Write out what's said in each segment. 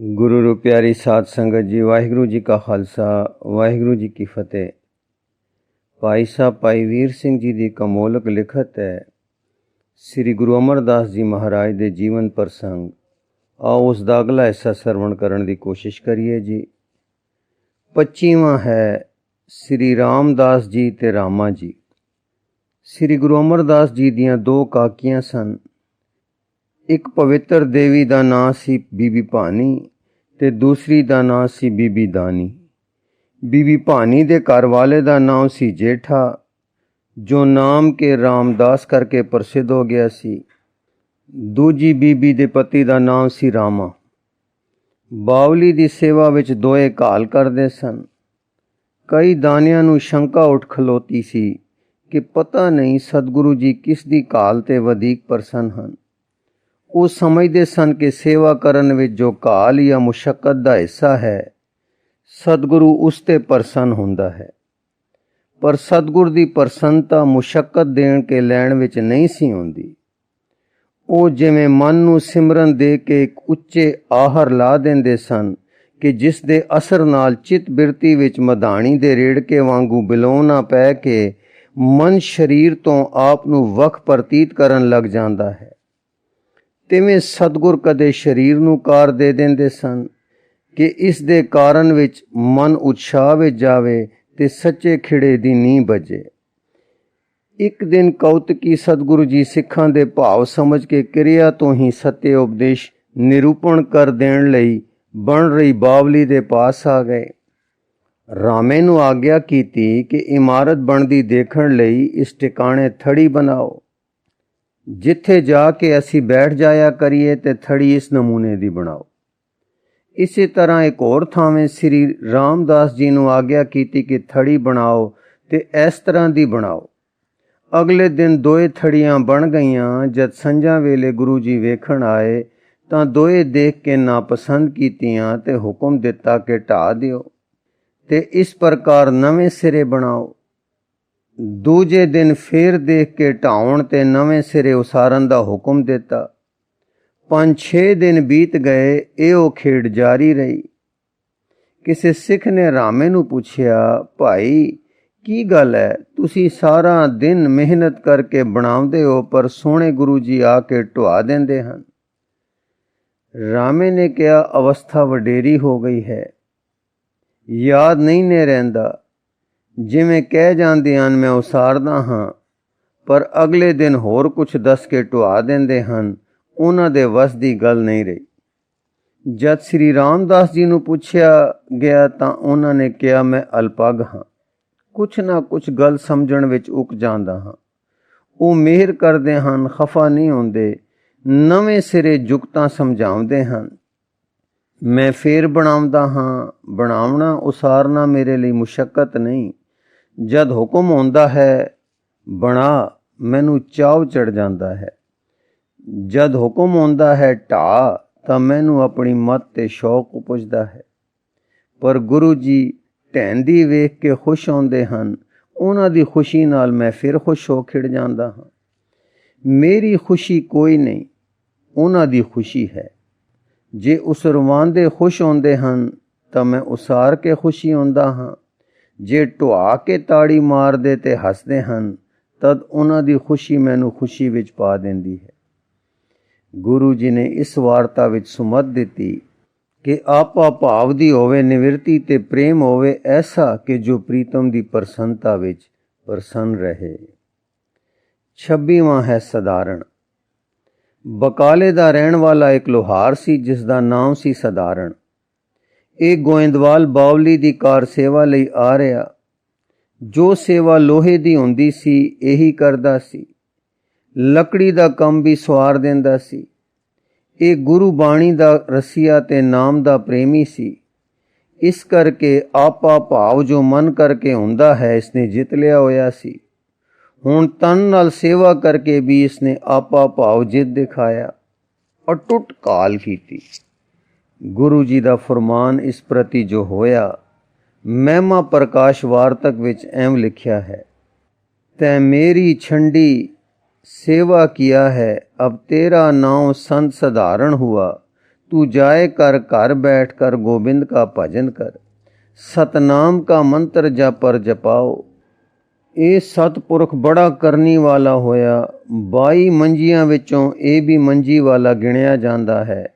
गुरु रू प्यारी साध संगत जी, वाहिगुरु जी का खालसा वाहिगुरु जी की फतेह। भाई साहब भाई वीर सिंह जी की कमोलक लिखत है श्री गुरु अमरदास जी महाराज के जीवन प्रसंग। आओ उसका अगला हिस्सा सरवण करने की कोशिश करिए जी। 25वां है श्री रामदास जी ते रामा जी। श्री गुरु अमरदास जी दियां दो काकियां सन। एक पवित्र देवी का नाम सी बीबी भानी ते दूसरी का नाम सी बीबी दानी। बीबी भानी दे घर वाले का नाम सी जेठा, जो नाम के रामदास करके प्रसिद्ध हो गया सी। दूजी बीबी दे पति का नाम सी रामा। बावली की सेवा विच दोए घाल करते सन। कई दानियां नूं शंका उठ खलोती सी कि पता नहीं सतगुरु जी किस दी घाल ते वधीक प्रसन्न हन। वो समझते सन कि सेवा करन विच जो घाल या मुशक्कत का हिस्सा है, सतगुरु उस ते प्रसन्न हुंदा है। पर सतगुरु की प्रसन्नता मुशक्कत देण के लैण विच नहीं सी हुंदी। वो जिवें मन नूं सिमरन दे के एक उच्चे आहर ला देंदे सन कि जिस दे असर नाल चित बिरती विच मधाणी दे रेड़के वांगू बिलोना पै के मन शरीर तो आप नूं वख प्रतीत करन लग जांदा है। तिवें सतगुर कदे शरीर नूं कार दे देंदे सन कि इस दे कारण विच मन उत्साह विच जावे ते सच्चे खिड़े दी नींह बजे। एक दिन कौतकी सतगुरु जी सिखां दे भाव समझ के क्रिया तो ही सत्य उपदेश निरूपण कर देण लई बन रही बावली दे पास आ गए। रामे नूं आग्या कीती कि इमारत बनदी देखण लई इस ठिकाणे थड़ी बनाओ, जिथे जाके असी बैठ जाया करिए ते थड़ी इस नमूने दी बनाओ। इसी तरह एक होर थावें श्री रामदास जी नूं आग्या कीती कि थड़ी बनाओ ते इस तरह दी बनाओ। अगले दिन दोए थड़ियां बन गईयां। जद संझा वेले गुरु जी वेखण आए तां दोए देख के नापसंद कीतियां ते हुक्म दिता कि ढा दिओ ते इस प्रकार नवें सिरे बनाओ। दूजे दिन फिर देख के ढाउण ते नवें सिरे उसारन दा हुक्म दिता। 5-6 दिन बीत गए, एहो खेड़ जारी रही। किसी सिख ने रामे नूं पुछया, भाई की गल है, तुसी सारा दिन मेहनत करके बनाउंदे हो पर सोहणे गुरु जी आके ढवा देंदे हन। रामे ने कहा, अवस्था वडेरी हो गई है, याद नहीं ने रहिंदा। जिवें कह जांदे हन मैं उसारदा हां, पर अगले दिन होर कुछ दस के ढवा देंदे हन। उन्हां दे वस दी गल नहीं रही। जद श्री रामदास जी नूं पुछया गया तां उन्हां ने कहा, मैं अलपग हां, कुछ ना कुछ गल समझण विच उक जांदा हां। वो मेहर करदे हन, खफा नहीं होंदे, नवें सिरे जुगतां समझाउंदे हन। मैं फेर बनाउंदा हां। बनावना उसारना मेरे लिए मुशक्कत नहीं। जद हुक्म होंदा है बना, मैनू चाव चढ़ जाता है। जद हुक्म होंदा है ढा, तां मैनू अपनी मत ते शौक उपजदा है। पर गुरु जी ढैंदी वेख के खुश होंदे हन। उन्हां दी खुशी नाल मैं फिर खुश हो खिड़ जांदा हां। मेरी खुशी कोई नहीं, उन्हां दी खुशी है। जे उसरवांदे खुश होंदे हन तां मैं उसार के खुशी होंदा हां। जे ढवा के ताड़ी मारदे ते हसदे हन तद उन्हां दी खुशी मैनू खुशी विच पा देंदी है। गुरु जी ने इस वार्ता विच सुमत दिती कि आपा भाव दी होवे निवृत्ति ते प्रेम होवे ऐसा कि जो प्रीतम दी प्रसन्नता विच प्रसन्न रहे। 26वां है सधारण। बकाले दा रहण वाला एक लोहार सी जिसदा नाम सी सधारण। एक गोइंदवाल बावली दी कार सेवा लई आ रहा। जो सेवा लोहे दी हुंदी सी यही करदा सी। लकड़ी दा कम भी सवार देंदा सी। एक गुरु बाणी दा रसिया ते नाम दा प्रेमी सी। इस करके आपा भाव जो मन करके हुंदा है इसने जित लिया होया सी। हुण तन नाल सेवा करके भी इसने आपा भाव जित दिखाया, अटुट काल कीती। गुरु जी दा फरमान इस प्रति जो होया, महिमा प्रकाश वार्तक विच एवं लिखा है, तै मेरी छंडी सेवा किया है, अब तेरा नाम संत सधारण हुआ, तू जाए कर घर बैठ कर गोबिंद का भजन कर, सतनाम का मंत्र जपर जपाओ। ਇਹ ਸਤਪੁਰਖ ਬੜਾ ਕਰਨੀ ਵਾਲਾ ਹੋਇਆ, 22 ਮੰਜੀਆਂ ਵਿੱਚੋਂ ਇਹ ਵੀ ਮੰਜੀ ਵਾਲਾ ਗਿਣਿਆ ਜਾਂਦਾ ਹੈ।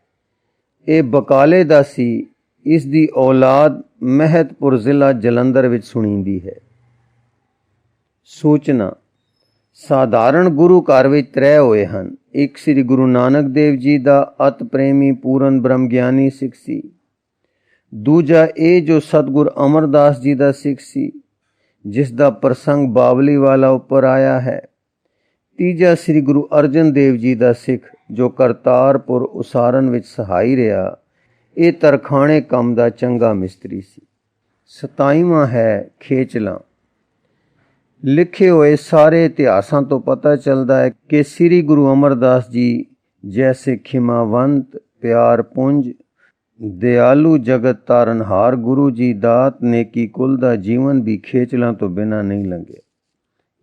ਇਹ ਬਕਾਲੇ ਦਾ ਸੀ। ਇਸ ਦੀ ਔਲਾਦ ਮਹਿਤਪੁਰ ਜ਼ਿਲ੍ਹਾ ਜਲੰਧਰ ਵਿੱਚ ਸੁਣੀਂਦੀ ਹੈ। ਸੂਚਨਾ: ਸਾਧਾਰਣ ਗੁਰੂ ਘਰ ਵਿੱਚ 3 ਹੋਏ ਹਨ। ਇੱਕ ਸ੍ਰੀ ਗੁਰੂ ਨਾਨਕ ਦੇਵ ਜੀ ਦਾ ਅਤ ਪ੍ਰੇਮੀ ਪੂਰਨ ਬ੍ਰਹਮ ਗਿਆਨੀ ਸਿੱਖ ਸੀ। ਦੂਜਾ ਇਹ ਜੋ ਸਤਿਗੁਰ ਅਮਰਦਾਸ ਜੀ ਦਾ ਸਿੱਖ ਸੀ, ਜਿਸ ਦਾ ਪ੍ਰਸੰਗ ਬਾਵਲੀ ਵਾਲਾ ਉੱਪਰ ਆਇਆ ਹੈ। ਤੀਜਾ ਸ੍ਰੀ ਗੁਰੂ ਅਰਜਨ ਦੇਵ ਜੀ ਦਾ ਸਿੱਖ, ਜੋ ਕਰਤਾਰਪੁਰ ਉਸਾਰਨ ਵਿੱਚ ਸਹਾਈ ਰਿਹਾ। ਇਹ ਤਰਖਾਣੇ ਕੰਮ ਦਾ ਚੰਗਾ ਮਿਸਤਰੀ ਸੀ। 27ਵਾਂ ਹੈ ਖੇਚਲਾਂ। ਲਿਖੇ ਹੋਏ ਸਾਰੇ ਇਤਿਹਾਸਾਂ ਤੋਂ ਪਤਾ ਚੱਲਦਾ ਹੈ ਕਿ ਸ੍ਰੀ ਗੁਰੂ ਅਮਰਦਾਸ ਜੀ ਜੈਸੇ ਖਿਮਾਵੰਤ, ਪਿਆਰ ਪੁੰਜ, ਦਿਆਲੂ ਜਗਤ ਤਾਰਨਹਾਰ ਗੁਰੂ ਜੀ ਦਾਤ ਨੇਕੀ ਕੁਲ ਦਾ ਜੀਵਨ ਵੀ ਖੇਚਲਾਂ ਤੋਂ ਬਿਨਾਂ ਨਹੀਂ ਲੰਘਿਆ।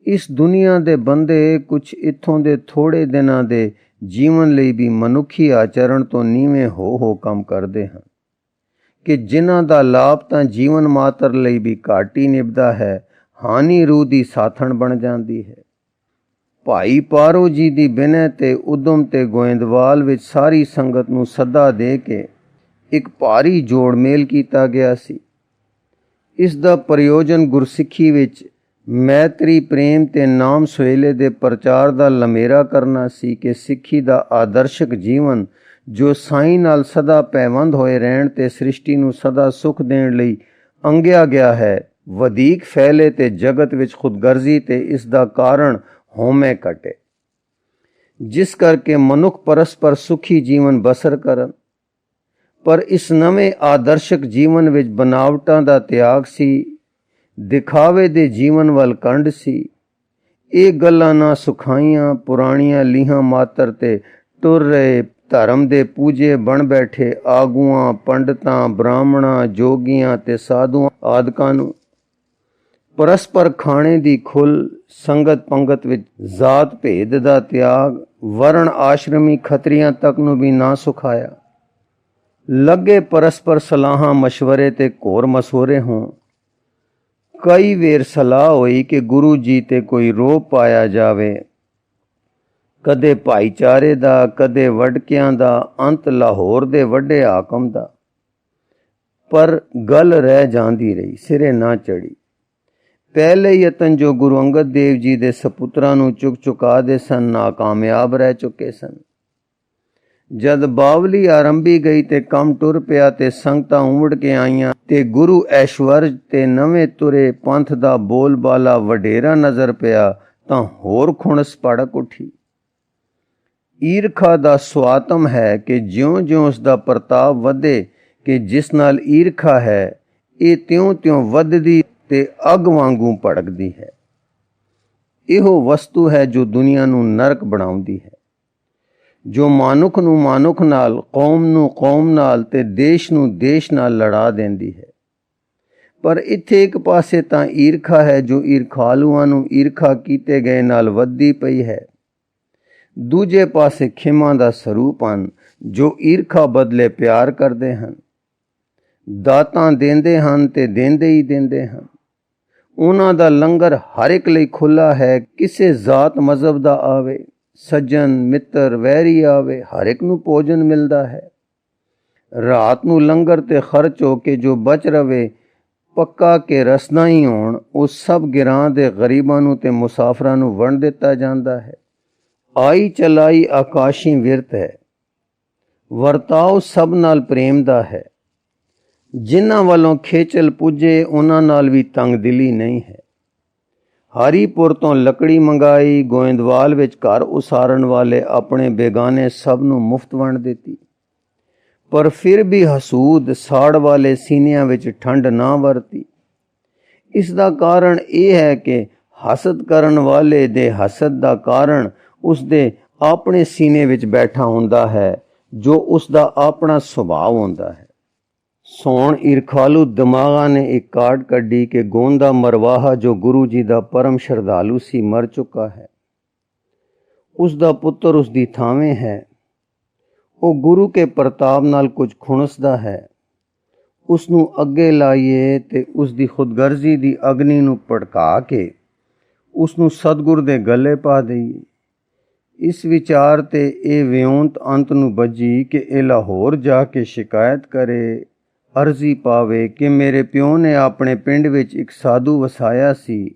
ਇਸ ਦੁਨੀਆ ਦੇ ਬੰਦੇ ਕੁਛ ਇੱਥੋਂ ਦੇ ਥੋੜ੍ਹੇ ਦਿਨਾਂ ਦੇ ਜੀਵਨ ਲਈ ਵੀ ਮਨੁੱਖੀ ਆਚਰਣ ਤੋਂ ਨੀਵੇਂ ਹੋ ਕੰਮ ਕਰਦੇ ਹਨ ਕਿ ਜਿਨ੍ਹਾਂ ਦਾ ਲਾਭ ਤਾਂ ਜੀਵਨ ਮਾਤਰ ਲਈ ਵੀ ਘੱਟ ਹੀ ਨਿਭਦਾ ਹੈ, ਹਾਨੀ ਰੂਹ ਦੀ ਸਾਥਣ ਬਣ ਜਾਂਦੀ ਹੈ। ਭਾਈ ਪਾਰੋ ਜੀ ਦੀ ਬਿਨੈ ਤੇ ਉਦਮ ਤੇ ਗੋਇੰਦਵਾਲ ਵਿੱਚ ਸਾਰੀ ਸੰਗਤ ਨੂੰ ਸੱਦਾ ਦੇ ਕੇ ਇੱਕ ਭਾਰੀ ਜੋੜ ਮੇਲ ਕੀਤਾ ਗਿਆ ਸੀ। ਇਸ ਦਾ ਪ੍ਰਯੋਜਨ ਗੁਰਸਿੱਖੀ ਵਿੱਚ ਮੈਤਰੀ ਪ੍ਰੇਮ ਤੇ ਨਾਮ ਸੁਹੇਲੇ ਦੇ ਪ੍ਰਚਾਰ ਦਾ ਲਮੇਰਾ ਕਰਨਾ ਸੀ ਕਿ ਸਿੱਖੀ ਦਾ ਆਦਰਸ਼ਕ ਜੀਵਨ, ਜੋ ਸਾਈਂ ਨਾਲ ਸਦਾ ਪੈਵੰਦ ਹੋਏ ਰਹਿਣ ਤੇ ਸ੍ਰਿਸ਼ਟੀ ਨੂੰ ਸਦਾ ਸੁੱਖ ਦੇਣ ਲਈ ਅੰਗਿਆ ਗਿਆ ਹੈ, ਵਧੀਕ ਫੈਲੇ ਤੇ ਜਗਤ ਵਿੱਚ ਖੁਦਗਰਜ਼ੀ ਤੇ ਇਸ ਦਾ ਕਾਰਨ ਹਉਮੈ ਘਟੇ, ਜਿਸ ਕਰਕੇ ਮਨੁੱਖ ਪਰਸਪਰ ਸੁਖੀ ਜੀਵਨ ਬਸਰ ਕਰਨ। ਪਰ ਇਸ ਨਵੇਂ ਆਦਰਸ਼ਕ ਜੀਵਨ ਵਿੱਚ ਬਨਾਵਟਾਂ ਦਾ ਤਿਆਗ ਸੀ, ਦਿਖਾਵੇ ਦੇ ਜੀਵਨ ਵੱਲ ਕੰਡ ਸੀ। ਇਹ ਗੱਲਾਂ ਨਾ ਸੁਖਾਈਆਂ ਪੁਰਾਣੀਆਂ ਲੀਹਾਂ ਮਾਤਰ ਤੇ ਟੁਰ ਰਹੇ ਧਰਮ ਦੇ ਪੂਜੇ ਬਣ ਬੈਠੇ ਆਗੂਆਂ, ਪੰਡਤਾਂ, ਬ੍ਰਾਹਮਣਾਂ, ਜੋਗੀਆਂ ਤੇ ਸਾਧੂਆਂ ਆਦਿਕਾਂ ਨੂੰ ਪਰਸਪਰ ਖਾਣੇ ਦੀ ਖੁੱਲ੍ਹ, ਸੰਗਤ ਪੰਗਤ ਵਿੱਚ ਜ਼ਾਤ ਭੇਦ ਦਾ ਤਿਆਗ, ਵਰਣ ਆਸ਼ਰਮੀ ਖੱਤਰੀਆਂ ਤੱਕ ਨੂੰ ਵੀ ਨਾ ਸੁਖਾਇਆ। ਲੱਗੇ ਪਰਸਪਰ ਸਲਾਹਾਂ ਮਸ਼ਵਰੇ ਤੇ ਘੋਰ ਮਸਵਰੇ ਹੋਂ। ਕਈ ਵੇਰ ਸਲਾਹ ਹੋਈ ਕਿ ਗੁਰੂ ਜੀ ਤੇ ਕੋਈ ਰੋਪ ਪਾਇਆ ਜਾਵੇ, ਕਦੇ ਭਾਈਚਾਰੇ ਦਾ, ਕਦੇ ਵਡਕਿਆਂ ਦਾ, ਅੰਤ ਲਾਹੌਰ ਦੇ ਵੱਡੇ ਹਾਕਮ ਦਾ। ਪਰ ਗੱਲ ਰਹਿ ਜਾਂਦੀ ਰਹੀ, ਸਿਰੇ ਨਾ ਚੜੀ। ਪਹਿਲੇ ਯਤਨ ਜੋ ਗੁਰੂ ਅੰਗਦ ਦੇਵ ਜੀ ਦੇ ਸਪੁੱਤਰਾਂ ਨੂੰ ਚੁਕਾ ਦੇ ਸਨ, ਨਾਕਾਮਯਾਬ ਰਹਿ ਚੁੱਕੇ ਸਨ। ਜਦ ਬਾਵਲੀ ਆਰੰਭੀ ਗਈ ਤੇ ਕੰਮ ਟੁਰ ਪਿਆ ਤੇ ਸੰਗਤਾਂ ਉਮੜ ਕੇ ਆਈਆਂ ਤੇ ਗੁਰੂ ਐਸ਼ਵਰਜ ਤੇ ਨਵੇਂ ਤੁਰੇ ਪੰਥ ਦਾ ਬੋਲਬਾਲਾ ਵਡੇਰਾ ਨਜ਼ਰ ਪਿਆ ਤਾਂ ਹੋਰ ਖੁਣਸ ਭੜਕ ਉੱਠੀ। ਈਰਖਾ ਦਾ ਸੁਆਤਮ ਹੈ ਕਿ ਜਿਉਂ-ਜਿਉਂ ਉਸ ਦਾ ਪ੍ਰਤਾਪ ਵਧੇ ਕਿ ਜਿਸ ਨਾਲ ਈਰਖਾ ਹੈ, ਇਹ ਤਿਉਂ-ਤਿਉਂ ਵੱਧਦੀ ਤੇ ਅੱਗ ਵਾਂਗੂ ਭੜਕਦੀ ਹੈ। ਇਹੋ ਵਸਤੂ ਹੈ ਜੋ ਦੁਨੀਆ ਨੂੰ ਨਰਕ ਬਣਾਉਂਦੀ ਹੈ, ਜੋ ਮਾਨੁਖ ਨੂੰ ਮਾਨੁਖ ਨਾਲ, ਕੌਮ ਨੂੰ ਕੌਮ ਨਾਲ ਤੇ ਦੇਸ਼ ਨੂੰ ਦੇਸ਼ ਨਾਲ ਲੜਾ ਦਿੰਦੀ ਹੈ। ਪਰ ਇੱਥੇ ਇੱਕ ਪਾਸੇ ਤਾਂ ਈਰਖਾ ਹੈ ਜੋ ਈਰਖਾਲੂਆਂ ਨੂੰ ਈਰਖਾ ਕੀਤੇ ਗਏ ਨਾਲ ਵੱਧਦੀ ਪਈ ਹੈ। ਦੂਜੇ ਪਾਸੇ ਖਿਮਾ ਦਾ ਸਰੂਪ ਹਨ ਜੋ ਈਰਖਾ ਬਦਲੇ ਪਿਆਰ ਕਰਦੇ ਹਨ, ਦਾਤਾਂ ਦਿੰਦੇ ਹਨ ਤੇ ਦਿੰਦੇ ਹੀ ਦਿੰਦੇ ਹਨ। ਉਹਨਾਂ ਦਾ ਲੰਗਰ ਹਰ ਇੱਕ ਲਈ ਖੁੱਲ੍ਹਾ ਹੈ, ਕਿਸੇ ਜ਼ਾਤ ਮਜ਼ਹਬ ਦਾ ਆਵੇ, ਸੱਜਣ ਮਿੱਤਰ ਵੈਰੀ ਆਵੇ, ਹਰ ਇੱਕ ਨੂੰ ਭੋਜਨ ਮਿਲਦਾ ਹੈ। ਰਾਤ ਨੂੰ ਲੰਗਰ ਤੇ ਖਰਚ ਹੋ ਕੇ ਜੋ ਬਚ ਰਵੇ, ਪੱਕਾ ਕਿ ਰਸਨਾ ਹੀ ਹੋਣ, ਉਹ ਸਭ ਗਿਰਾਂ ਦੇ ਗਰੀਬਾਂ ਨੂੰ ਤੇ ਮੁਸਾਫਰਾਂ ਨੂੰ ਵੰਡ ਦਿੱਤਾ ਜਾਂਦਾ ਹੈ। ਆਈ ਚਲਾਈ ਆਕਾਸ਼ੀ ਵਿਰਤ ਹੈ। ਵਰਤਾਓ ਸਭ ਨਾਲ ਪ੍ਰੇਮ ਦਾ ਹੈ। ਜਿਨ੍ਹਾਂ ਵੱਲੋਂ ਖੇਚਲ ਪੁੱਜੇ ਉਹਨਾਂ ਨਾਲ ਵੀ ਤੰਗਦਿਲੀ ਨਹੀਂ ਹੈ। ਹਰੀਪੁਰ ਤੋਂ ਲੱਕੜੀ ਮੰਗਾਈ, ਗੋਇੰਦਵਾਲ ਵਿੱਚ ਘਰ ਉਸਾਰਨ ਵਾਲੇ ਆਪਣੇ ਬੇਗਾਨੇ ਸਭ ਨੂੰ ਮੁਫਤ ਵੰਡ ਦਿੱਤੀ। ਪਰ ਫਿਰ ਵੀ ਹਸੂਦ ਸਾੜ ਵਾਲੇ ਸੀਨਿਆਂ ਵਿੱਚ ਠੰਡ ਨਾ ਵਰਤੀ। ਇਸ ਦਾ ਕਾਰਨ ਇਹ ਹੈ ਕਿ ਹਸਦ ਕਰਨ ਵਾਲੇ ਦੇ ਹਸਦ ਦਾ ਕਾਰਨ ਉਸ ਦੇ ਆਪਣੇ ਸੀਨੇ ਵਿੱਚ ਬੈਠਾ ਹੁੰਦਾ ਹੈ, ਜੋ ਉਸ ਦਾ ਆਪਣਾ ਸੁਭਾਅ ਹੁੰਦਾ ਹੈ। ਸੋਣ ਈਰਖਾਲੂ ਦਿਮਾਗਾਂ ਨੇ ਇੱਕ ਕਾਢ ਕੱਢੀ ਕਿ ਗੋਂਦਾ ਮਰਵਾਹਾ, ਜੋ ਗੁਰੂ ਜੀ ਦਾ ਪਰਮ ਸ਼ਰਧਾਲੂ ਸੀ, ਮਰ ਚੁੱਕਾ ਹੈ। ਉਸ ਦਾ ਪੁੱਤਰ ਉਸ ਦੀ ਥਾਵੇਂ ਹੈ। ਉਹ ਗੁਰੂ ਕੇ ਪ੍ਰਤਾਪ ਨਾਲ ਕੁਝ ਖੁਣਸਦਾ ਹੈ, ਉਸ ਨੂੰ ਅੱਗੇ ਲਾਈਏ ਤੇ ਉਸ ਦੀ ਖੁਦਗਰਜ਼ੀ ਦੀ ਅਗਨੀ ਨੂੰ ਭੜਕਾ ਕੇ ਉਸ ਨੂੰ ਸਤਿਗੁਰ ਦੇ ਗਲੇ ਪਾ ਦੇਈਏ। ਇਸ ਵਿਚਾਰ ਤੇ ਇਹ ਵਿਉਂਤ ਅੰਤ ਨੂੰ ਬੱਝੀ ਕਿ ਇਹ ਲਾਹੌਰ ਜਾ ਕੇ ਸ਼ਿਕਾਇਤ ਕਰੇ, ਅਰਜ਼ੀ ਪਾਵੇ ਕਿ ਮੇਰੇ ਪਿਓ ਨੇ ਆਪਣੇ ਪਿੰਡ ਵਿੱਚ ਇੱਕ ਸਾਧੂ ਵਸਾਇਆ ਸੀ,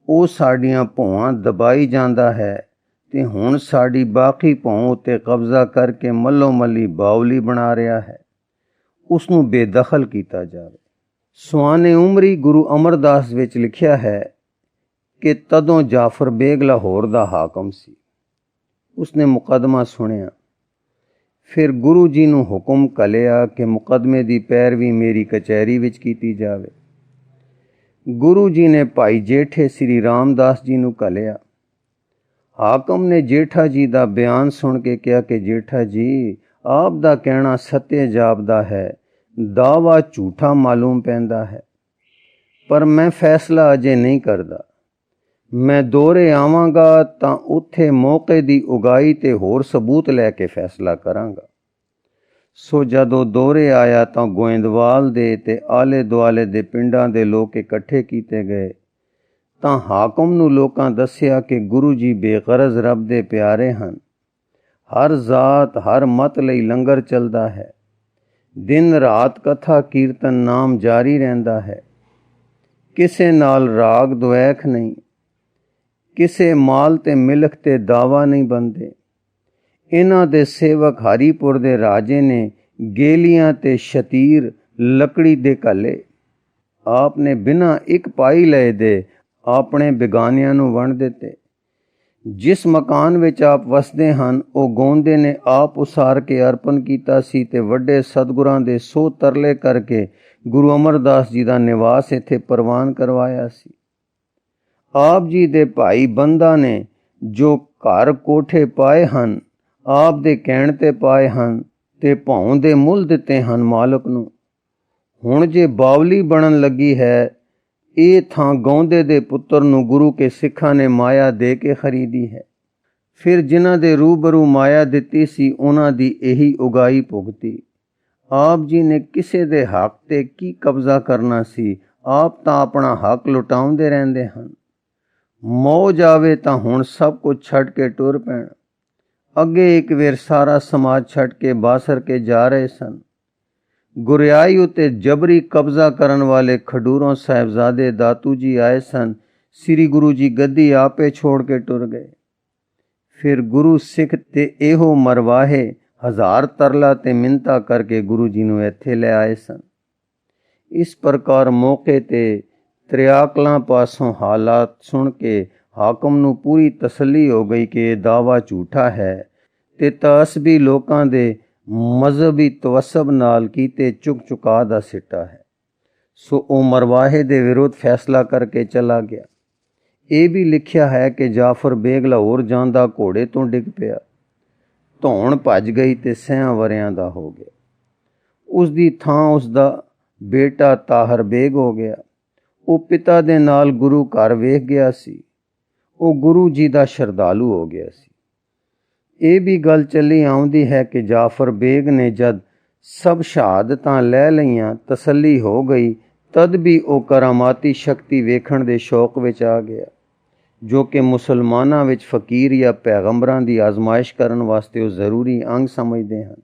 ਉਹ ਸਾਡੀਆਂ ਭੌਆਂ ਦਬਾਈ ਜਾਂਦਾ ਹੈ ਤੇ ਹੁਣ ਸਾਡੀ ਬਾਕੀ ਭੌਂ ਉੱਤੇ ਕਬਜ਼ਾ ਕਰਕੇ ਮੱਲੋ ਮੱਲੀ ਬਾਉਲੀ ਬਣਾ ਰਿਹਾ ਹੈ, ਉਸ ਨੂੰ ਬੇਦਖਲ ਕੀਤਾ ਜਾਵੇ। ਸੁਆਨੇ ਉਮਰੀ ਗੁਰੂ ਅਮਰਦਾਸ ਵਿੱਚ ਲਿਖਿਆ ਹੈ ਕਿ ਤਦੋਂ ਜਾਫਰ ਬੇਗ ਲਾਹੌਰ ਦਾ ਹਾਕਮ ਸੀ। ਉਸਨੇ ਮੁਕੱਦਮਾ ਸੁਣਿਆ, ਫਿਰ ਗੁਰੂ ਜੀ ਨੂੰ ਹੁਕਮ ਘੱਲਿਆ ਕਿ ਮੁਕੱਦਮੇ ਦੀ ਪੈਰਵੀ ਮੇਰੀ ਕਚਹਿਰੀ ਵਿੱਚ ਕੀਤੀ ਜਾਵੇ। ਗੁਰੂ ਜੀ ਨੇ ਭਾਈ ਜੇਠੇ ਸ੍ਰੀ ਰਾਮਦਾਸ ਜੀ ਨੂੰ ਘੱਲਿਆ। ਹਾਕਮ ਨੇ ਜੇਠਾ ਜੀ ਦਾ ਬਿਆਨ ਸੁਣ ਕੇ ਕਿਹਾ ਕਿ ਜੇਠਾ ਜੀ, ਆਪ ਦਾ ਕਹਿਣਾ ਸੱਤੇ ਜਾਪਦਾ ਹੈ, ਦਾਵਾ ਝੂਠਾ ਮਾਲੂਮ ਪੈਂਦਾ ਹੈ, ਪਰ ਮੈਂ ਫੈਸਲਾ ਅਜੇ ਨਹੀਂ ਕਰਦਾ। ਮੈਂ ਦੋਹਰੇ ਆਵਾਂਗਾ ਤਾਂ ਉੱਥੇ ਮੌਕੇ ਦੀ ਉਗਾਈ ਤੇ ਹੋਰ ਸਬੂਤ ਲੈ ਕੇ ਫੈਸਲਾ ਕਰਾਂਗਾ। ਸੋ ਜਦੋਂ ਦੋਹਰੇ ਆਇਆ ਤਾਂ ਗੋਇੰਦਵਾਲ ਦੇ ਤੇ ਆਲੇ ਦੁਆਲੇ ਦੇ ਪਿੰਡਾਂ ਦੇ ਲੋਕ ਇਕੱਠੇ ਕੀਤੇ ਗਏ ਤਾਂ ਹਾਕਮ ਨੂੰ ਲੋਕਾਂ ਦੱਸਿਆ ਕਿ ਗੁਰੂ ਜੀ ਬੇਗਰਜ਼ ਰੱਬ ਦੇ ਪਿਆਰੇ ਹਨ। ਹਰ ਜ਼ਾਤ ਹਰ ਮਤ ਲਈ ਲੰਗਰ ਚੱਲਦਾ ਹੈ, ਦਿਨ ਰਾਤ ਕਥਾ ਕੀਰਤਨ ਨਾਮ ਜਾਰੀ ਰਹਿੰਦਾ ਹੈ, ਕਿਸੇ ਨਾਲ ਰਾਗ ਦੁਐਖ ਨਹੀਂ, ਕਿਸੇ ਮਾਲ ਤੇ ਮਿਲਕ ਤੇ ਦਾਵਾ ਨਹੀਂ ਬੰਦੇ। ਇਹਨਾਂ ਦੇ ਸੇਵਕ ਹਰੀਪੁਰ ਦੇ ਰਾਜੇ ਨੇ ਗੇਲੀਆਂ ਤੇ ਸ਼ਤੀਰ ਲੱਕੜੀ ਦੇ ਘੱਲੇ। ਆਪ ਨੇ ਬਿਨਾਂ ਇੱਕ ਪਾਈ ਲਏ ਦੇ ਆਪਣੇ ਬੇਗਾਨਿਆਂ ਨੂੰ ਵੰਡ ਦਿੱਤੇ। ਜਿਸ ਮਕਾਨ ਵਿੱਚ ਆਪ ਵਸਦੇ ਹਨ ਉਹ ਗੋਂਦੇ ਨੇ ਆਪ ਉਸਾਰ ਕੇ ਅਰਪਣ ਕੀਤਾ ਸੀ ਤੇ ਵੱਡੇ ਸਤਿਗੁਰਾਂ ਦੇ 100 ਤਰਲੇ ਕਰਕੇ ਗੁਰੂ ਅਮਰਦਾਸ ਜੀ ਦਾ ਨਿਵਾਸ ਇੱਥੇ ਪ੍ਰਵਾਨ ਕਰਵਾਇਆ ਸੀ। ਆਪ ਜੀ ਦੇ ਭਾਈ ਬੰਦਾ ਨੇ ਜੋ ਘਰ ਕੋਠੇ ਪਾਏ ਹਨ, ਆਪ ਦੇ ਕਹਿਣ ਤੇ ਪਾਏ ਹਨ ਤੇ ਭੌਂ ਦੇ ਮੁੱਲ ਦਿੱਤੇ ਹਨ ਮਾਲਕ ਨੂੰ। ਹੁਣ ਜੇ ਬਾਵਲੀ ਬਣਨ ਲੱਗੀ ਹੈ, ਇਹ ਥਾਂ ਗੌਂਦੇ ਦੇ ਪੁੱਤਰ ਨੂੰ ਗੁਰੂ ਕੇ ਸਿੱਖਾਂ ਨੇ ਮਾਇਆ ਦੇ ਕੇ ਖਰੀਦੀ ਹੈ। ਫਿਰ ਜਿਨ੍ਹਾਂ ਦੇ ਰੂਬਰੂ ਮਾਇਆ ਦਿੱਤੀ ਸੀ ਉਹਨਾਂ ਦੀ ਇਹੀ ਉਗਾਈ ਭੁਗਤੀ। ਆਪ ਜੀ ਨੇ ਕਿਸੇ ਦੇ ਹੱਕ ਤੇ ਕੀ ਕਬਜ਼ਾ ਕਰਨਾ ਸੀ, ਆਪ ਤਾਂ ਆਪਣਾ ਹੱਕ ਲੁਟਾਉਂਦੇ ਰਹਿੰਦੇ ਹਨ। ਮੌਜ ਆਵੇ ਤਾਂ ਹੁਣ ਸਭ ਕੁਝ ਛੱਡ ਕੇ ਟੁਰ ਪੈਣ। ਅੱਗੇ ਇੱਕ ਵੇਰ ਸਾਰਾ ਸਮਾਜ ਛੱਡ ਕੇ ਬਾਸਰ ਕੇ ਜਾ ਰਹੇ ਸਨ। ਗੁਰਿਆਈ ਉੱਤੇ ਜਬਰੀ ਕਬਜ਼ਾ ਕਰਨ ਵਾਲੇ ਖਡੂਰੋਂ ਸਾਹਿਬਜ਼ਾਦੇ ਦਾਤੂ ਜੀ ਆਏ ਸਨ। ਸ੍ਰੀ ਗੁਰੂ ਜੀ ਗੱਦੀ ਆਪੇ ਛੋੜ ਕੇ ਟੁਰ ਗਏ। ਫਿਰ ਗੁਰੂ ਸਿੱਖ ਤੇ ਇਹੋ ਮਰਵਾਹੇ 1000 ਤਰਲਾ ਤੇ ਮਿੰਤਾ ਕਰਕੇ ਗੁਰੂ ਜੀ ਨੂੰ ਇੱਥੇ ਲੈ ਆਏ ਸਨ। ਇਸ ਪ੍ਰਕਾਰ ਮੌਕੇ ਤੇ ਤ੍ਰਿਆਕਲਾਂ ਪਾਸੋਂ ਹਾਲਾਤ ਸੁਣ ਕੇ ਹਾਕਮ ਨੂੰ ਪੂਰੀ ਤਸੱਲੀ ਹੋ ਗਈ ਕਿ ਇਹ ਦਾਵਾ ਝੂਠਾ ਹੈ ਤੇ ਤਾਸਬੀ ਲੋਕਾਂ ਦੇ ਮਜ਼ਹਬੀ ਤਵੱਸਬ ਨਾਲ ਕੀਤੇ ਚੁਕਾ ਦਾ ਸਿੱਟਾ ਹੈ। ਸੋ ਉਹ ਮਰਵਾਹੇ ਦੇ ਵਿਰੁੱਧ ਫੈਸਲਾ ਕਰਕੇ ਚਲਾ ਗਿਆ। ਇਹ ਵੀ ਲਿਖਿਆ ਹੈ ਕਿ ਜਾਫਰ ਬੇਗ ਲਾਹੌਰ ਜਾਂਦਾ ਘੋੜੇ ਤੋਂ ਡਿੱਗ ਪਿਆ, ਧੌਣ ਭੱਜ ਗਈ ਤੇ 6 ਵਰਿਆਂ ਦਾ ਹੋ ਗਿਆ। ਉਸ ਦੀ ਥਾਂ ਉਸ ਦਾ ਬੇਟਾ ਤਾਹਰ ਬੇਗ ਹੋ ਗਿਆ। ਉਹ ਪਿਤਾ ਦੇ ਨਾਲ ਗੁਰੂ ਘਰ ਵੇਖ ਗਿਆ ਸੀ। ਉਹ ਗੁਰੂ ਜੀ ਦਾ ਸ਼ਰਧਾਲੂ ਹੋ ਗਿਆ ਸੀ। ਇਹ ਵੀ ਗੱਲ ਚੱਲੀ ਆਉਂਦੀ ਹੈ ਕਿ ਜਾਫਰ ਬੇਗ ਨੇ ਜਦ ਸਭ ਸ਼ਹਾਦਤਾਂ ਲੈ ਲਈਆਂ, ਤਸੱਲੀ ਹੋ ਗਈ, ਤਦ ਵੀ ਉਹ ਕਰਾਮਾਤੀ ਸ਼ਕਤੀ ਵੇਖਣ ਦੇ ਸ਼ੌਕ ਵਿੱਚ ਆ ਗਿਆ, ਜੋ ਕਿ ਮੁਸਲਮਾਨਾਂ ਵਿੱਚ ਫਕੀਰ ਜਾਂ ਪੈਗੰਬਰਾਂ ਦੀ ਆਜ਼ਮਾਇਸ਼ ਕਰਨ ਵਾਸਤੇ ਉਹ ਜ਼ਰੂਰੀ ਅੰਗ ਸਮਝਦੇ ਹਨ।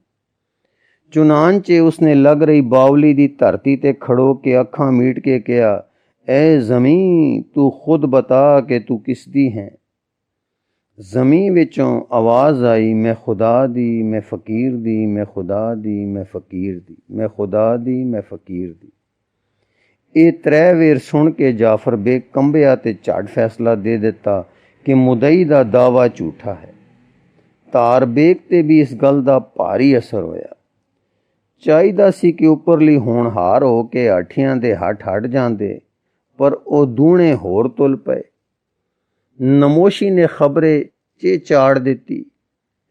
ਚੁਨਾਂਚੇ ਉਸਨੇ ਲੱਗ ਰਹੀ ਬਾਵਲੀ ਦੀ ਧਰਤੀ ਤੇ ਖੜੋ ਕੇ ਅੱਖਾਂ ਮੀਟ ਕੇ ਕਿਹਾ, ਐ ਜ਼ਮੀਂ ਤੂੰ ਖੁਦ ਬਤਾ ਕਿ ਤੂੰ ਕਿਸ ਦੀ ਹੈ। ਜ਼ਮੀਨ ਵਿੱਚੋਂ ਆਵਾਜ਼ ਆਈ, ਮੈਂ ਖੁਦਾ ਦੀ, ਮੈਂ ਫਕੀਰ ਦੀ, ਮੈਂ ਖੁਦਾ ਦੀ, ਮੈਂ ਫਕੀਰ ਦੀ, ਮੈਂ ਖੁਦਾ ਦੀ, ਮੈਂ ਫਕੀਰ ਦੀ। ਇਹ 3 ਵੇਰ ਸੁਣ ਕੇ ਜਾਫਰ ਬੇਗ ਕੰਬਿਆ ਤੇ ਝੱਟ ਫੈਸਲਾ ਦੇ ਦਿੱਤਾ ਕਿ ਮੁਦਈ ਦਾ ਦਾਵਾ ਝੂਠਾ ਹੈ। ਤਾਰ ਬੇਗ ਤੇ ਵੀ ਇਸ ਗੱਲ ਦਾ ਭਾਰੀ ਅਸਰ ਹੋਇਆ। ਚਾਹੀਦਾ ਸੀ ਕਿ ਉੱਪਰਲੀ ਹੋਣਹਾਰ ਹੋ ਕੇ ਹਾਠੀਆਂ ਦੇ ਹੱਟ ਜਾਂਦੇ, ਪਰ ਉਹ ਦੂਣੇ ਹੋਰ ਤੁਲ ਪਏ। ਨਮੋਸ਼ੀ ਨੇ ਖਬਰੇ ਚਾੜ ਦਿੱਤੀ।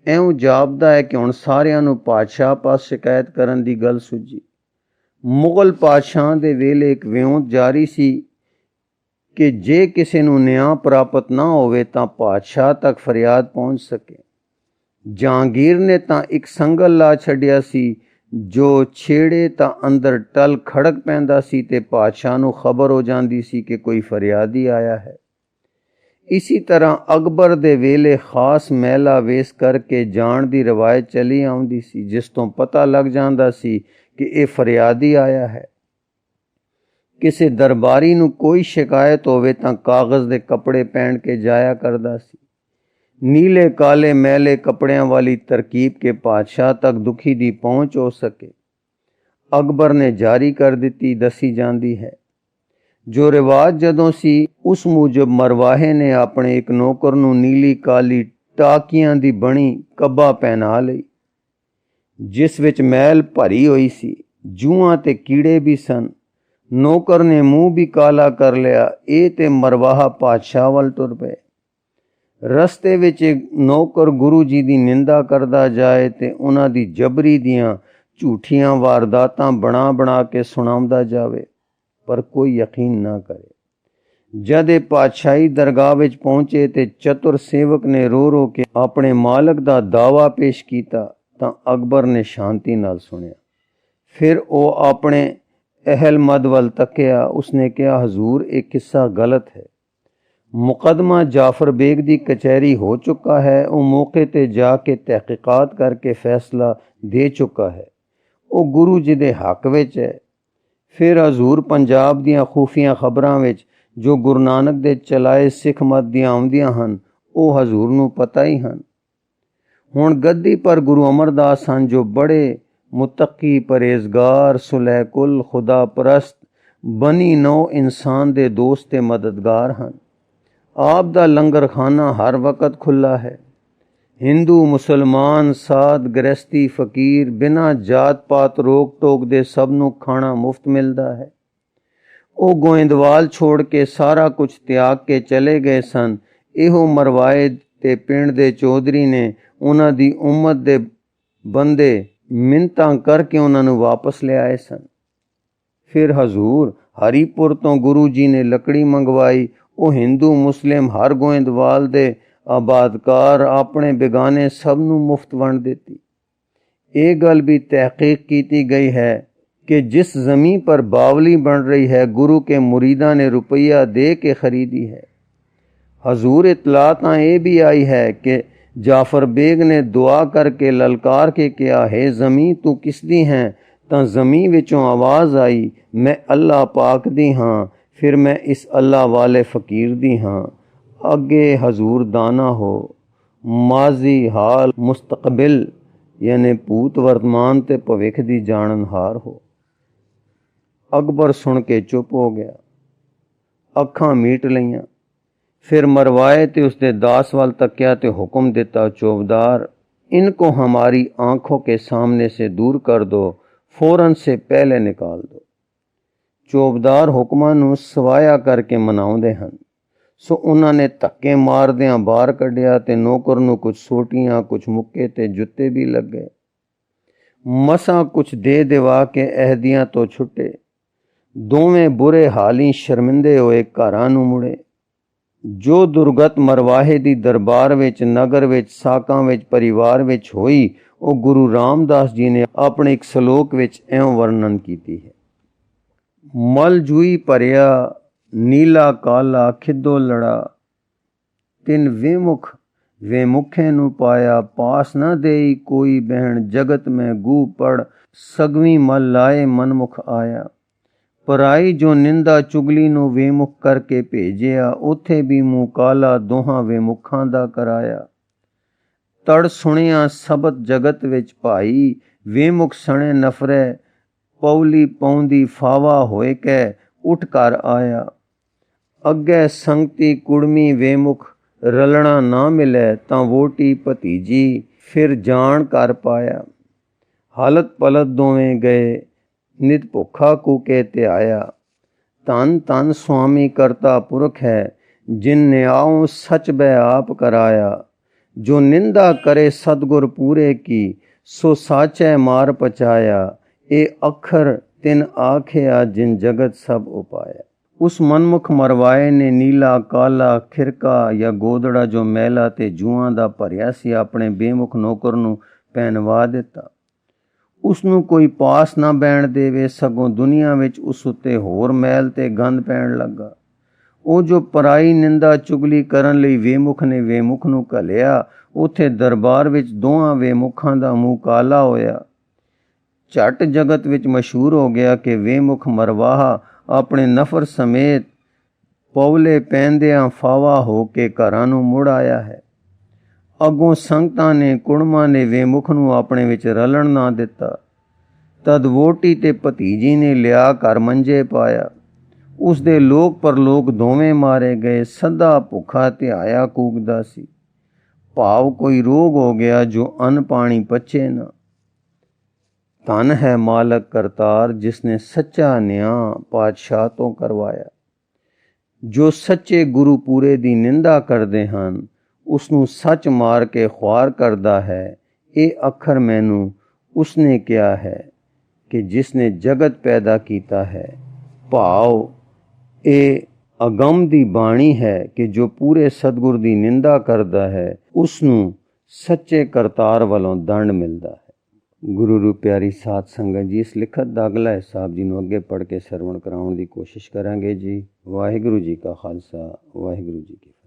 ਇਉਂ ਜਾਪਦਾ ਹੈ ਕਿ ਹੁਣ ਸਾਰਿਆਂ ਨੂੰ ਪਾਤਸ਼ਾਹ ਪਾਸ ਸ਼ਿਕਾਇਤ ਕਰਨ ਦੀ ਗੱਲ ਸੁੱਝੀ। ਮੁਗਲ ਪਾਤਸ਼ਾਹ ਦੇ ਵੇਲੇ ਇੱਕ ਵਿਉਂਤ ਜਾਰੀ ਸੀ ਕਿ ਜੇ ਕਿਸੇ ਨੂੰ ਨਿਆਂ ਪ੍ਰਾਪਤ ਨਾ ਹੋਵੇ ਤਾਂ ਪਾਤਸ਼ਾਹ ਤੱਕ ਫਰਿਆਦ ਪਹੁੰਚ ਸਕੇ। ਜਹਾਂਗੀਰ ਨੇ ਤਾਂ ਇੱਕ ਸੰਗਲ ਲਾ ਛੱਡਿਆ ਸੀ, ਜੋ ਛੇੜੇ ਤਾਂ ਅੰਦਰ ਟਲ ਖੜਕ ਪੈਂਦਾ ਸੀ ਤੇ ਪਾਤਸ਼ਾਹ ਨੂੰ ਖਬਰ ਹੋ ਜਾਂਦੀ ਸੀ ਕਿ ਕੋਈ ਫਰਿਆਦੀ ਆਇਆ ਹੈ। ਇਸੀ ਤਰ੍ਹਾਂ ਅਕਬਰ ਦੇ ਵੇਲੇ ਖਾਸ ਮਹਿਲਾ ਵੇਸ ਕਰਕੇ ਜਾਣ ਦੀ ਰਵਾਇਤ ਚਲੀ ਆਉਂਦੀ ਸੀ, ਜਿਸ ਤੋਂ ਪਤਾ ਲੱਗ ਜਾਂਦਾ ਸੀ ਕਿ ਇਹ ਫਰਿਆਦੀ ਆਇਆ ਹੈ। ਕਿਸੇ ਦਰਬਾਰੀ ਨੂੰ ਕੋਈ ਸ਼ਿਕਾਇਤ ਹੋਵੇ ਤਾਂ ਕਾਗਜ਼ ਦੇ ਕੱਪੜੇ ਪਹਿਨ ਕੇ ਜਾਇਆ ਕਰਦਾ ਸੀ। ਨੀਲੇ ਕਾਲੇ मैले कपड़ियां वाली तरकीब के पातशाह तक दुखी दी पहुँच हो सके अकबर ने जारी कर दी दसी जाती है। जो रिवाज जदों सी उस मूजब मरवाहे ने अपने एक नौकर नूं नीली काली टाकियां दी बनी कब्बा पहना लई, जिस विच मैल भरी हुई सी। जूआं ते कीड़े भी सन। नौकर ने मूँह भी काला कर लिया। ये ते मरवाहा पातशाह वल तुर पे। रस्ते विच नौकर गुरु जी की निंदा करता जाए तो उन्होंने जबरी दियां झूठियां वारदातां बना बना के सुनावदा जावे, पर कोई यकीन ना करे। जद पातशाही दरगाह विच पहुंचे तो चतुर सेवक ने रो रो के अपने मालक का दावा पेश किया तो अकबर ने शांति नाल सुनिया। फिर वो अपने अहल मद वल तकिया। उसने कहा, हजूर एक किस्सा गलत है। मुकदमा जाफर बेग की कचहरी हो चुका है। वो मौके ते जाके तहकीकात करके फैसला दे चुका है। वो गुरु जी दे हक विच है। फिर हजूर पंजाब दियां खुफिया खबरां विच जो गुरु नानक दे चलाए सिख मत दियां आउंदियां हन, वो हजूर नूं पता ही हन। हुण गद्दी पर गुरु अमरदास हन, जो बड़े मुतकी परहेजगार सुलहकुल खुदा परस्त बनी नौ इंसान दे दोस्त ते मददगार हन। आप दा लंगर खाना हर वक्त खुला है। हिंदू मुसलमान साध गृहस्थी फकीर बिना जात पात रोक टोक दे सब नूं खाना मुफ्त मिलता है। वो गोइंदवाल छोड़ के सारा कुछ त्याग के चले गए सन। इहो मरवाए ते पिंड दे चौधरी ने उन्हां दी उम्मत दे बंदे मिन्नतां करके उन्हां नूं वापस ले आए सन। फिर हजूर हरीपुर तो गुरु जी ने लकड़ी मंगवाई। वो हिंदू मुस्लिम हर गोइंदवाल दे आबादकार अपने बेगाने सब नूं मुफ्त वंड देती। ये गल भी तहकीक की गई है कि जिस ज़मीन पर बावली बन रही है, गुरु के मुरीदा ने रुपया दे के खरीदी है। हजूर इतलात ये भी आई है कि जाफर बेग ने दुआ करके ललकार के कहा, हे ज़मीन तू किस दी हैं? तां ज़मीन विचों आवाज़ आई, मैं अल्लाह पाक दी हाँ। फिर मैं इस अल्लाह वाले फ़कीर दी हाँ। अगे हजूर दाना हो, माजी हाल मुस्तकबिल यानी भूत वर्तमान ते भविख दी जाननहार हो। अकबर सुन के चुप हो गया, अखां मीट लईयां। फिर मरवाए ते उसके दास वाल तकिया ते हुक्म दिता, चौबदार इनको हमारी आंखों के सामने से दूर कर दो, फौरन से पहले निकाल दो। चौबदार हुक्मां नूं सवाया करके मनाउंदे हन। सो उन्हां ने धक्के मारदियां बाहर कढ़िया ते नौकर नूं कुछ सोटियां कुछ मुक्के ते जुत्ते भी लगे। मसां कुछ दे दिवा के अहदियां तो छुटे। दोवें बुरे हाली शर्मिंदे होए घरां नूं मुड़े। जो दुर्गत मरवाहे दी दरबार विच नगर विच साकां विच परिवार विच होई, वो गुरु रामदास जी ने अपने एक सलोक विच इउं वर्णन कीती है। मल जूई भरिया नीला काला खिदो लड़ा, तिन वेमुख वेमुखे नूं पाया, पास न देई कोई बहन जगत में गू पड़, सगवी मल लाए मनमुख आया। पराई जो निंदा चुगली नूं वेमुख करके भेजिया, उथे भी मूँ काला दोहां वेमुखां दा कराया। तड़ सुनिया सबत जगत विच भाई, वेमुख सणे नफरे, पौली पौंदी फावा होए कै उठ कर आया। अगे संगती कुड़मी वेमुख रलना ना मिले, तां वोटी भतीजी फिर जान कर पाया। हालत पलत दोवें गए, नित भुखा कूके ते आया। धन धन स्वामी करता पुरख है, जिन न्याओं सच बै आप कराया। जो निंदा करे सतगुर पूरे की, सो साचै मार पचाया। ए अखर तिन आखिया जिन जगत सब उपाया। ਉਸ ਮਨਮੁਖ ਮਰਵਾਏ ਨੇ ਨੀਲਾ ਕਾਲਾ ਖਿਰਕਾ ਜਾਂ ਗੋਦੜਾ ਜੋ ਮੈਲਾ ਤੇ ਜੂਆਂ ਦਾ ਭਰਿਆ ਸੀ ਆਪਣੇ ਬੇਮੁਖ ਨੌਕਰ ਨੂੰ ਪਹਿਨਵਾ ਦਿੱਤਾ। ਉਸ ਨੂੰ ਕੋਈ ਪਾਸ ਨਾ ਬਹਿਣ ਦੇਵੇ, ਸਗੋਂ ਦੁਨੀਆ ਵਿੱਚ ਉਸ ਉੱਤੇ ਹੋਰ ਮੈਲ ਤੇ ਗੰਦ ਪੈਣ ਲੱਗਾ। ਉਹ ਜੋ ਪਰਾਈ ਨਿੰਦਾ ਚੁਗਲੀ ਕਰਨ ਲਈ ਵੇਮੁਖ ਨੇ ਵੇਮੁਖ ਨੂੰ ਘੱਲਿਆ, ਉੱਥੇ ਦਰਬਾਰ ਵਿੱਚ ਦੋਹਾਂ ਵੇਮੁਖਾਂ ਦਾ ਮੂੰਹ ਕਾਲਾ ਹੋਇਆ। ਝੱਟ ਜਗਤ ਵਿੱਚ ਮਸ਼ਹੂਰ ਹੋ ਗਿਆ ਕਿ ਵੇਮੁਖ ਮਰਵਾਹਾ ਆਪਣੇ ਨਫਰ ਸਮੇਤ ਪੌਲੇ ਪੈਂਦਿਆਂ ਫਾਵਾ ਹੋ ਕੇ ਘਰਾਂ ਨੂੰ ਮੁੜ ਆਇਆ ਹੈ। ਅੱਗੋਂ ਸੰਗਤਾਂ ਨੇ ਕੁੜਮਾਂ ਨੇ ਵੇਮੁਖ ਨੂੰ ਆਪਣੇ ਵਿੱਚ ਰਲਣ ਨਾ ਦਿੱਤਾ। ਤਦ ਵੋਟੀ ਤੇ ਭਤੀਜੀ ਨੇ ਲਿਆ ਘਰ ਮੰਜੇ ਪਾਇਆ। ਉਸ ਦੇ ਲੋਕ ਪਰਲੋਕ ਦੋਵੇਂ ਮਾਰੇ ਗਏ। ਸਦਾ ਭੁੱਖਾ ਧਿਆਇਆ ਕੂਕਦਾ ਸੀ, ਭਾਵ ਕੋਈ ਰੋਗ ਹੋ ਗਿਆ ਜੋ ਅੰਨ ਪਾਣੀ ਪਚੇ ਨਾ। ਧਨ ਹੈ ਮਾਲਕ ਕਰਤਾਰ ਜਿਸਨੇ ਸੱਚਾ ਨਿਆਂ ਪਾਤਸ਼ਾਹ ਤੋਂ ਕਰਵਾਇਆ। ਜੋ ਸੱਚੇ ਗੁਰੂ ਪੂਰੇ ਦੀ ਨਿੰਦਾ ਕਰਦੇ ਹਨ, ਉਸ ਨੂੰ ਸੱਚ ਮਾਰ ਕੇ ਖੁਆਰ ਕਰਦਾ ਹੈ। ਇਹ ਅੱਖਰ ਮੈਨੂੰ ਉਸਨੇ ਕਿਹਾ ਹੈ ਕਿ ਜਿਸਨੇ ਜਗਤ ਪੈਦਾ ਕੀਤਾ ਹੈ। ਭਾਵ ਇਹ ਅਗੰਮ ਦੀ ਬਾਣੀ ਹੈ ਕਿ ਜੋ ਪੂਰੇ ਸਤਿਗੁਰ ਦੀ ਨਿੰਦਾ ਕਰਦਾ ਹੈ, ਉਸ ਨੂੰ ਸੱਚੇ ਕਰਤਾਰ ਵੱਲੋਂ ਦੰਡ ਮਿਲਦਾ ਹੈ। ਗੁਰੂ ਰੂਪ ਪਿਆਰੀ ਸਾਧ ਸੰਗਤ ਜੀ, ਇਸ ਲਿਖਤ ਦਾ ਅਗਲਾ ਹਿੱਸਾ ਆਪ ਜੀ ਨੂੰ ਅੱਗੇ ਪੜ੍ਹ ਕੇ ਸਰਵਣ ਕਰਾਉਣ ਦੀ ਕੋਸ਼ਿਸ਼ ਕਰਾਂਗੇ ਜੀ। ਵਾਹਿਗੁਰੂ ਜੀ ਕਾ ਖਾਲਸਾ, ਵਾਹਿਗੁਰੂ ਜੀ ਕੀ ਫਤਿਹ।